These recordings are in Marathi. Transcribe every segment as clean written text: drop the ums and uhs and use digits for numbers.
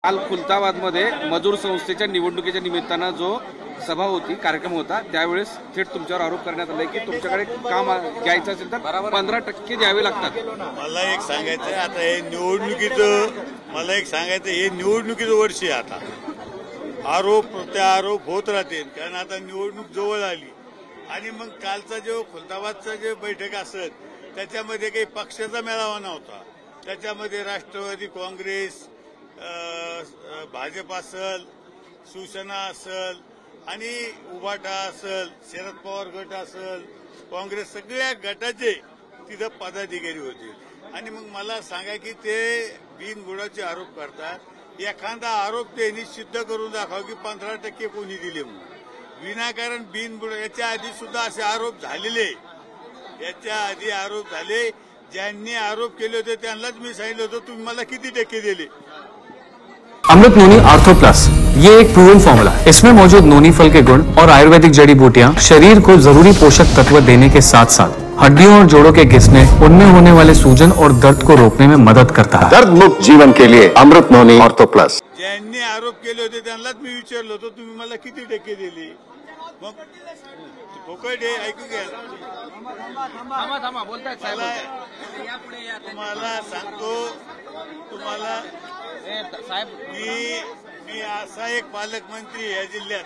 काल खुलताबादमध्ये मजूर संस्थेच्या निवडणुकीच्या निमित्तानं जो सभा होती, कार्यक्रम होता, त्यावेळेस थेट तुमच्यावर आरोप करण्यात आलाय की तुमच्याकडे काम घ्यायचं असेल तर 15% द्यावे लागतात। मला एक सांगायचं आता हे निवडणुकीचं वर्ष आहे। आता आरोप प्रत्यारोप होत राहतील, कारण आता निवडणूक जवळ आली। आणि मग कालचा जो खुलताबादचा जे बैठक असेल त्याच्यामध्ये काही पक्षाचा मेळावा नव्हता। त्याच्यामध्ये राष्ट्रवादी काँग्रेस, भाजप असेल, शिवसेना असेल आणि उभाटा असेल, शरद पवार गट असेल, काँग्रेस, सगळ्या गटाचे तिथं पदाधिकारी होते। आणि मग मला सांगा की ते बिनबुडाचे आरोप करतात। एखादा आरोप त्यांनी सिद्ध करून दाखवा की 15% कोणी दिले म्हणून, विनाकारण बिनबुड। याच्या आधी सुद्धा असे आरोप झालेले, ज्यांनी आरोप केले होते त्यांनाच मी सांगितलं होतं तुम्ही मला किती टक्के दिले। अमृत नोनी आर्थो प्लस, ये एक प्रूवन फॉर्मूला है। इसमें मौजूद नोनी फल के गुण और आयुर्वेदिक जड़ी बूटियां शरीर को जरूरी पोषक तत्व देने के साथ साथ हड्डियों और जोड़ों के घिसने, उनमें होने वाले सूजन और दर्द को रोकने में मदद करता है। दर्द मुक्त जीवन के लिए अमृत नोनी आर्थो प्लस। ज्यांनी आरोप केले होते त्यांनाच मी विचारलं होतं तुम्ही मला किती टक्के दिले। मग फुकट आहे, ऐकू घ्या। थांबा बोलतायत साहेब। तुम्हाला सांगतो, तुम्हाला साहेब मी असा एक पालकमंत्री या जिल्ह्यात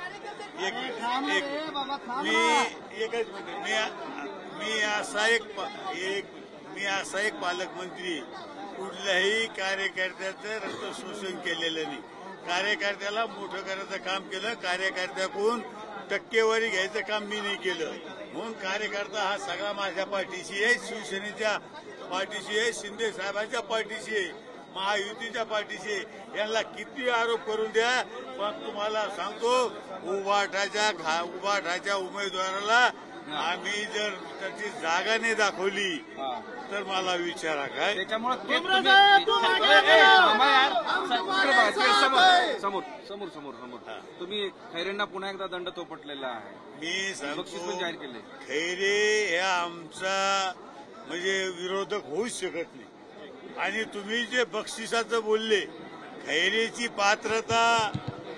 मी असा एक पालकमंत्री कुठल्याही कार्यकर्त्याचं रक्त शोषण केलेलं नाही। कार्यकर्त्याला मोठं करायचं काम केलं, कार्यकर्त्याकडून टक्केवारी घ्यायचं काम मी नाही केलं। म्हणून कार्यकर्ता हा सगळा माझ्या पाठीशी आहे, शिवसेनेच्या पाठीशी आहे, शिंदे साहेबांच्या पाठीशी आहे, महायुतीच्या पाठीशी आहे। यांना किती आरोप करून द्या, पण तुम्हाला सांगतो उभाटाच्या उमेदवाराला आम्ही जर त्याची जागा नाही दाखवली तर मला विचारा काय। त्याच्यामुळे समोर तुम्ही खैरेंना पुन्हा एकदा दंड थोपटलेला आहे। मी बक्षीस पण जाहीर केले। खैरे हे आमचा म्हणजे विरोधक होऊच शकत नाही। आणि तुम्ही जे बक्षिसाचं बोलले, खैरेची पात्रता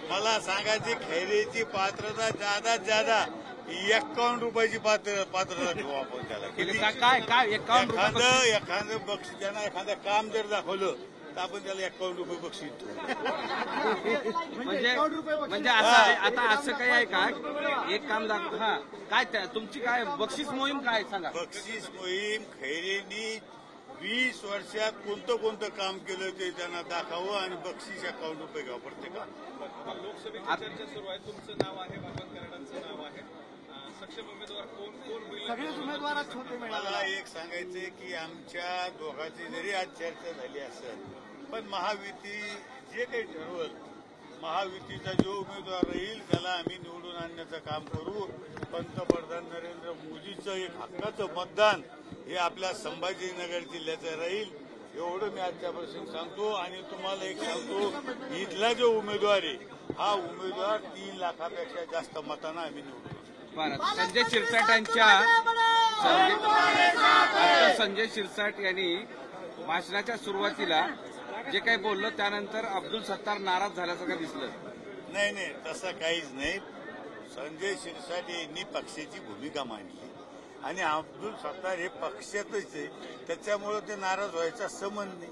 मला सांगायची, खैरेची पात्रता जादा 51 रुपयाची पात्रता ठेवू आपण त्याला। काय एखादं बक्षीस, त्यांना एखादं काम जर दाखवलं तर आपण त्याला 51 रुपये बक्षीस देऊ। म्हणजे आता असं काही आहे का, एक काम दाखव, हा काय तुमची काय बक्षीस मोहीम काय सांगा। बक्षीस मोहीम खैरेंनी 20 वर्षात कोणतं काम केलं ते त्यांना दाखवावं आणि बक्षीस 51 रुपये घ्यावं प्रत्येकाला। लोकसभेची चर्चा सुरू आहे, तुमचं नाव आहे, बाबा कराडांचं नाव आहे, सक्षम उमेदवार कोण होईल? सगळेच उमेदवारच होते। मला एक सांगायचंय की आमच्या दोघांची जरी आज चर्चा झाली असेल, पण महायुती जे काही ठरवल, महायुतीचा जो उमेदवार राहील त्याला आम्ही निवडून आणण्याचं काम करू। पंतप्रधान नरेंद्र मोदीचं एक हक्काचं मतदान हे आपल्या संभाजीनगर जिल्ह्याचं राहील, एवढं मी आजच्यापासून सांगतो। आणि तुम्हाला एक सांगतो, इथला जो उमेदवार आहे हा उमेदवार 3 लाखापेक्षा जास्त मतांना आम्ही निवडू। संजय शिरसाट यांनी भाषणाच्या सुरुवातीला जे काही बोललं त्यानंतर अब्दुल सत्तार नाराज झाल्यासारखं दिसलं। नाही, तसं काहीच नाही। संजय शिरसाट यांनी पक्षाची भूमिका मांडली आणि अब्दुल सत्तार हे पक्षातच आहे, त्याच्यामुळे ते नाराज व्हायचा संबंध नाही।